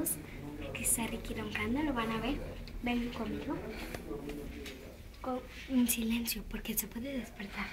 todos. Aquí está Ricky roncando, lo van a ver. Ven conmigo. Con un silencio, porque se puede despertar.